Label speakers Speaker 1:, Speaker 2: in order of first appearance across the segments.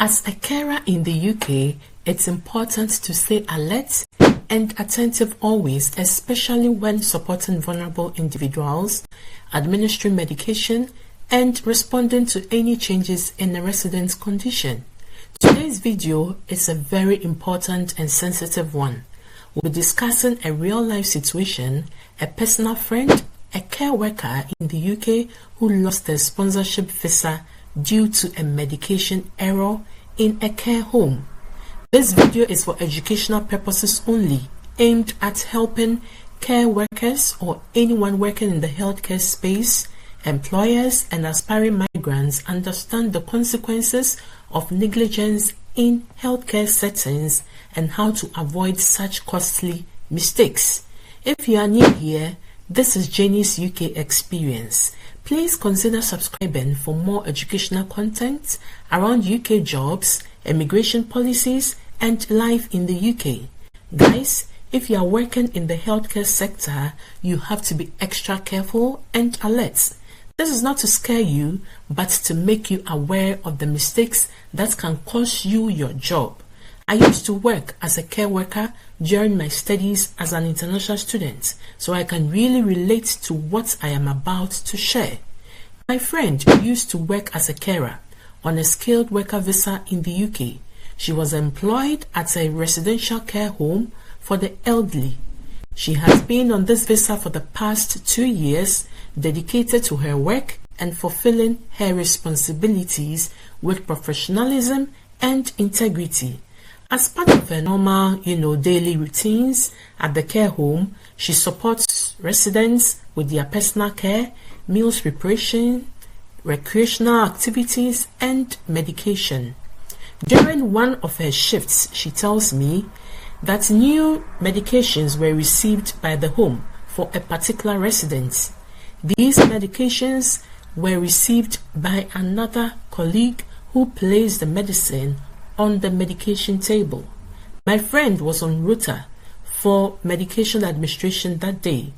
Speaker 1: As a carer in the UK, it's important to stay alert and attentive always, especially when supporting vulnerable individuals, administering medication, and responding to any changes in a resident's condition. Today's video is a very important and sensitive one. We'll be discussing a real-life situation, a personal friend, a care worker in the UK who lost their sponsorship visa due to a medication error in a care home. This video is for educational purposes only, aimed at helping care workers or anyone working in the healthcare space, employers and aspiring migrants understand the consequences of negligence in healthcare settings and how to avoid such costly mistakes. If you are new here, this is Jenny's UK Experience. Please consider subscribing for more educational content around UK jobs, immigration policies, and life in the UK. Guys, if you are working in the healthcare sector, you have to be extra careful and alert. This is not to scare you, but to make you aware of the mistakes that can cost you your job. I used to work as a care worker during my studies as an international student, so I can really relate to what I am about to share. My friend used to work as a carer on a skilled worker visa in the UK. She was employed at a residential care home for the elderly. She has been on this visa for the past 2 years, dedicated to her work and fulfilling her responsibilities with professionalism and integrity. As part of her normal, daily routines at the care home, she supports residents with their personal care, meals preparation, recreational activities, and medication. During one of her shifts, she tells me that new medications were received by the home for a particular resident. These medications were received by another colleague who placed the medicine on the medication table. My friend was on rota for medication administration that day.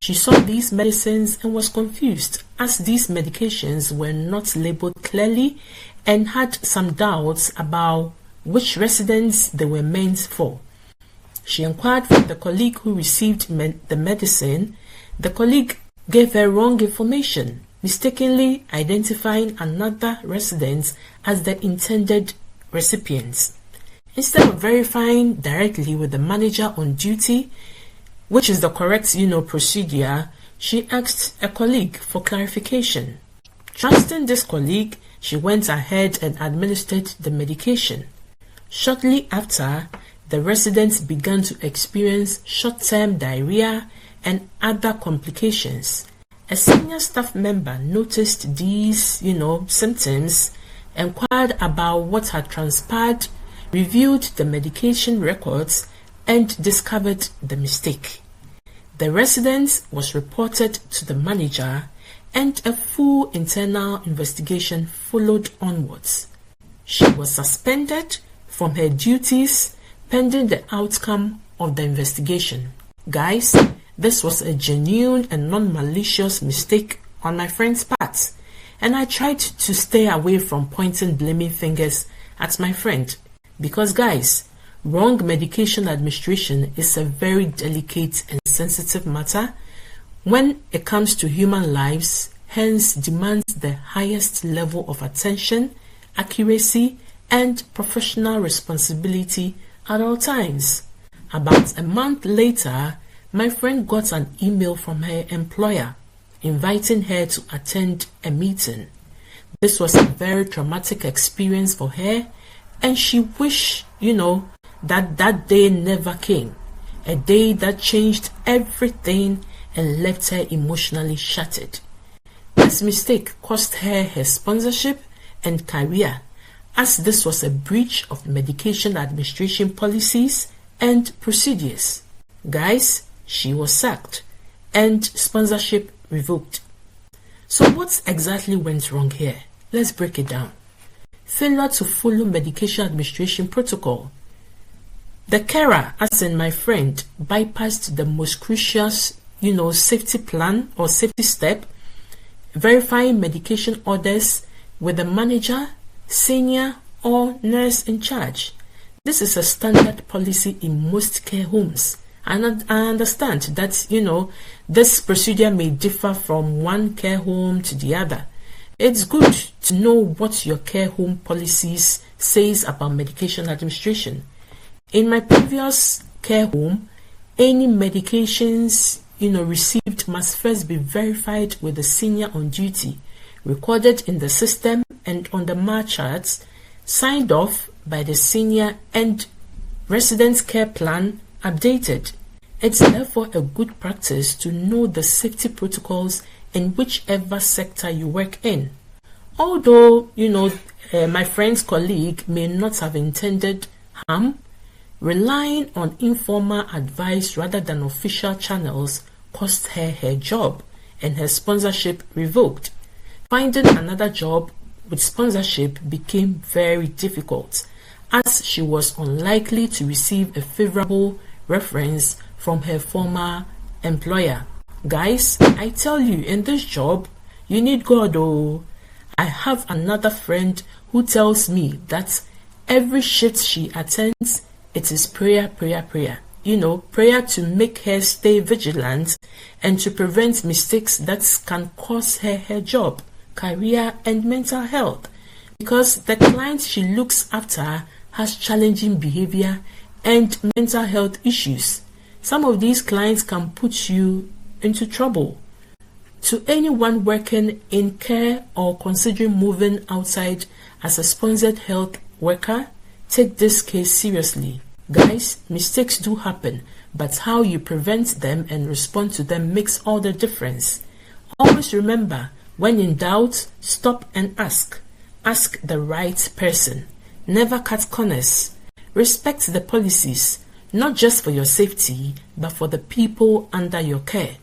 Speaker 1: She saw these medicines and was confused as these medications were not labeled clearly and had some doubts about which residents they were meant for. She inquired from the colleague who received the medicine. The colleague gave her wrong information, mistakenly identifying another resident as the intended recipients. Instead of verifying directly with the manager on duty, which is the correct, procedure, she asked a colleague for clarification. Trusting this colleague, she went ahead and administered the medication. Shortly after, the residents began to experience short-term diarrhea and other complications. A senior staff member noticed these, symptoms, inquired about what had transpired, reviewed the medication records, and discovered the mistake. The resident was reported to the manager, and a full internal investigation followed onwards. She was suspended from her duties pending the outcome of the investigation. Guys, this was a genuine and non-malicious mistake on my friend's part, and I tried to stay away from pointing blaming fingers at my friend because, guys, wrong medication administration is a very delicate and sensitive matter when it comes to human lives, hence demands the highest level of attention, accuracy, and professional responsibility at all times. About a month later, my friend got an email from her employer inviting her to attend a meeting. This was a very traumatic experience for her, and she wished, that day never came. A day that changed everything and left her emotionally shattered. This mistake cost her her sponsorship and career, as this was a breach of medication administration policies and procedures. Guys, she was sacked and sponsorship revoked. So what exactly went wrong here? Let's break it down. Failure to follow medication administration protocol. The carer, as in my friend, bypassed the most crucial, safety plan or safety step, verifying medication orders with the manager, senior, or nurse in charge. This is a standard policy in most care homes. And I understand that, this procedure may differ from one care home to the other. It's good to know what your care home policies says about medication administration. In my previous care home, any medications, received must first be verified with the senior on duty, recorded in the system and on the MAR charts, signed off by the senior, and residence care plan updated. It's therefore a good practice to know the safety protocols in whichever sector you work in. Although, my friend's colleague may not have intended harm, relying on informal advice rather than official channels cost her job and her sponsorship revoked. Finding another job with sponsorship became very difficult, as she was unlikely to receive a favorable reference from her former employer. Guys, I tell you, in this job, you need God. Oh, I have another friend who tells me that every shift she attends, it is prayer. Prayer to make her stay vigilant and to prevent mistakes that can cost her job, career, and mental health. Because the client she looks after has challenging behavior and mental health issues. Some of these clients can put you into trouble. To anyone working in care or considering moving outside as a sponsored health worker, take this case seriously. Guys, mistakes do happen, but how you prevent them and respond to them makes all the difference. Always remember, when in doubt, stop and ask. Ask the right person. Never cut corners. Respect the policies, not just for your safety, but for the people under your care.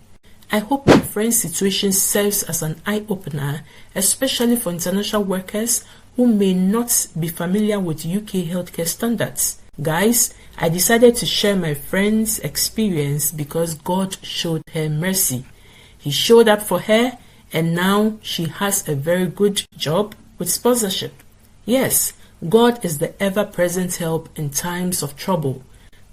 Speaker 1: I hope my friend's situation serves as an eye-opener, especially for international workers who may not be familiar with UK healthcare standards. Guys, I decided to share my friend's experience because God showed her mercy. He showed up for her, and now she has a very good job with sponsorship. Yes, God is the ever-present help in times of trouble.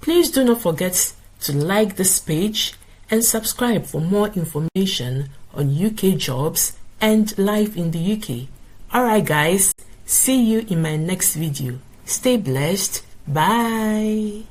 Speaker 1: Please do not forget to like this page and subscribe for more information on UK jobs and life in the UK. Alright guys, see you in my next video. Stay blessed. Bye.